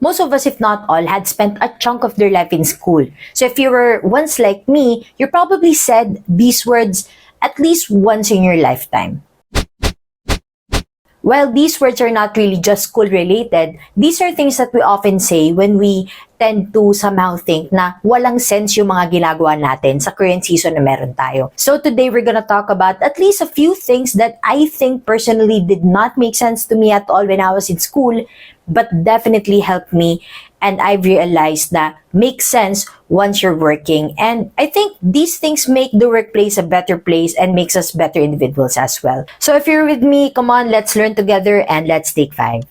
Most of us, if not all, had spent a chunk of their life in school. So if you were once like me, you probably said these words at least once in your lifetime. While these words are not really just school related, these are things that we often say when we tend to somehow think na walang sense yung mga ginagawa natin sa current season na meron tayo. So today we're gonna talk about at least a few things that I think personally did not make sense to me at all when I was in school, but definitely helped me, and I realized that makes sense once you're working. And I think these things make the workplace a better place and makes us better individuals as well. So if you're with me, come on, let's learn together and let's take 5.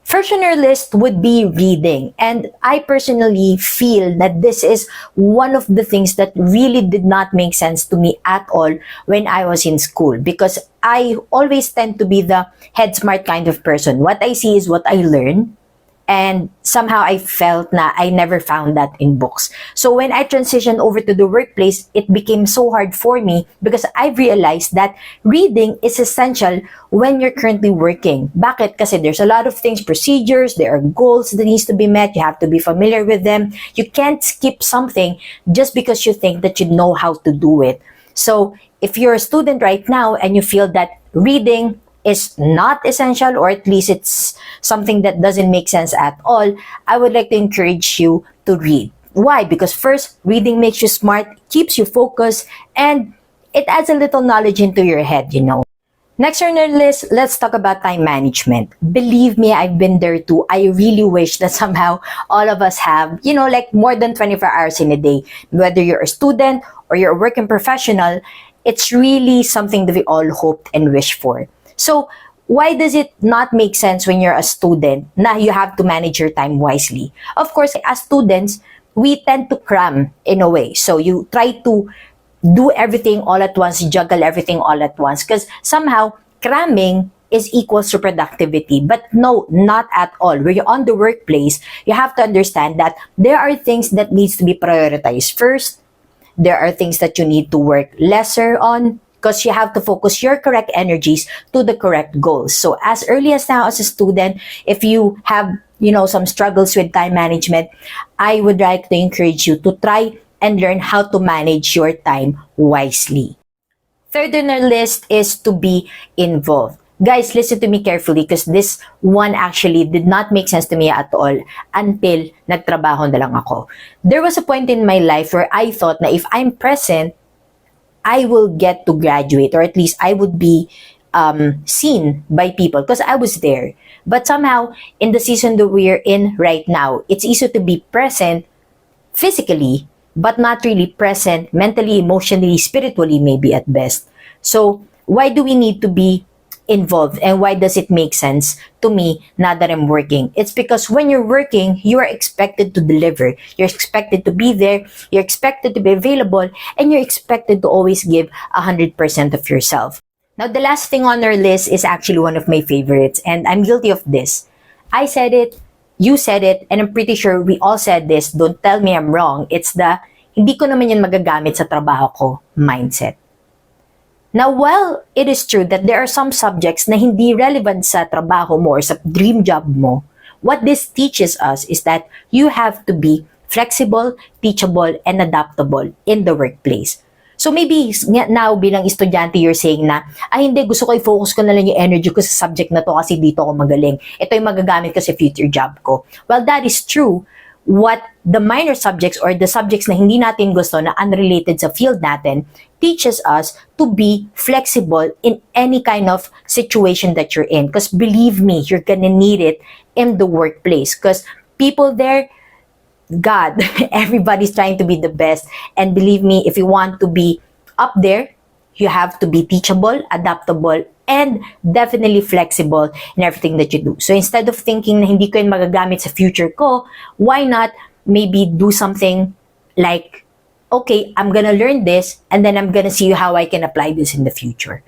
First on our list would be reading. And I personally feel that this is one of the things that really did not make sense to me at all when I was in school, because I always tend to be the head smart kind of person. What I see is what I learn. And somehow I felt na I never found that in books. So when I transitioned over to the workplace, it became so hard for me because I realized that reading is essential when you're currently working. Bakit? Kasi there's a lot of things, procedures, there are goals that needs to be met, you have to be familiar with them. You can't skip something just because you think that you know how to do it. So if you're a student right now and you feel that reading is not essential, or at least it's something that doesn't make sense at all, I would like to encourage you to read. Why? Because first, reading makes you smart, keeps you focused, and it adds a little knowledge into your head, you know. Next on our list, let's talk about time management. Believe me, I've been there too. I really wish that somehow all of us have, like more than 24 hours in a day. Whether you're a student or you're a working professional, it's really something that we all hoped and wish for. So, why does it not make sense when you're a student na you have to manage your time wisely? Of course, as students, we tend to cram in a way. So, you try to do everything all at once, juggle everything all at once, because somehow cramming is equals to productivity. But no, not at all. When you're on the workplace, you have to understand that there are things that needs to be prioritized first. There are things that you need to work lesser on, because you have to focus your correct energies to the correct goals. So as early as now as a student, if you have, some struggles with time management, I would like to encourage you to try and learn how to manage your time wisely. Third on our list is to be involved. Guys, listen to me carefully because this one actually did not make sense to me at all until nagtrabaho na lang ako. There was a point in my life where I thought na if I'm present, I will get to graduate, or at least I would be seen by people because I was there. But somehow, in the season that we're in right now, it's easy to be present physically, but not really present mentally, emotionally, spiritually, maybe at best. So, why do we need to be involved, and why does it make sense to me now that I'm working? It's because when you're working, you are expected to deliver. You're expected to be there, you're expected to be available, and you're expected to always give 100% of yourself. Now, the last thing on our list is actually one of my favorites, and I'm guilty of this. I said it, you said it, and I'm pretty sure we all said this. Don't tell me I'm wrong. It's the hindi ko naman yan magagamit sa trabaho ko mindset. Now, while it is true that there are some subjects na hindi relevant sa trabaho mo or sa dream job mo, what this teaches us is that you have to be flexible, teachable, and adaptable in the workplace. So maybe now bilang estudyante, you're saying na, hindi, gusto ko i-focus ko na lang yung energy ko sa subject na to kasi dito ako magaling. Ito yung magagamit ko sa future job ko. Well, that is true. What the minor subjects or the subjects na hindi natin gusto na unrelated sa field natin teaches us to be flexible in any kind of situation that you're in. Because believe me, you're gonna need it in the workplace. Because people there, God, everybody's trying to be the best. And believe me, if you want to be up there, you have to be teachable, adaptable, and definitely flexible in everything that you do. So instead of thinking na hindi ko yun magagamit sa future ko, why not maybe do something like, okay, I'm gonna learn this, and then I'm gonna see how I can apply this in the future.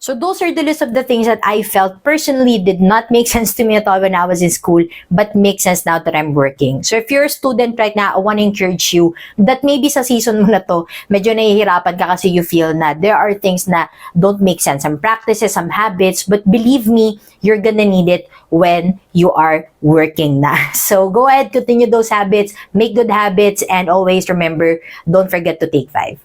So those are the list of the things that I felt personally did not make sense to me at all when I was in school, but make sense now that I'm working. So if you're a student right now, I want to encourage you that maybe sa season mo na to, medyo nahihirapan ka kasi you feel na there are things na don't make sense, some practices, some habits, but believe me, you're gonna need it when you are working na. So go ahead, continue those habits, make good habits, and always remember, don't forget to take 5.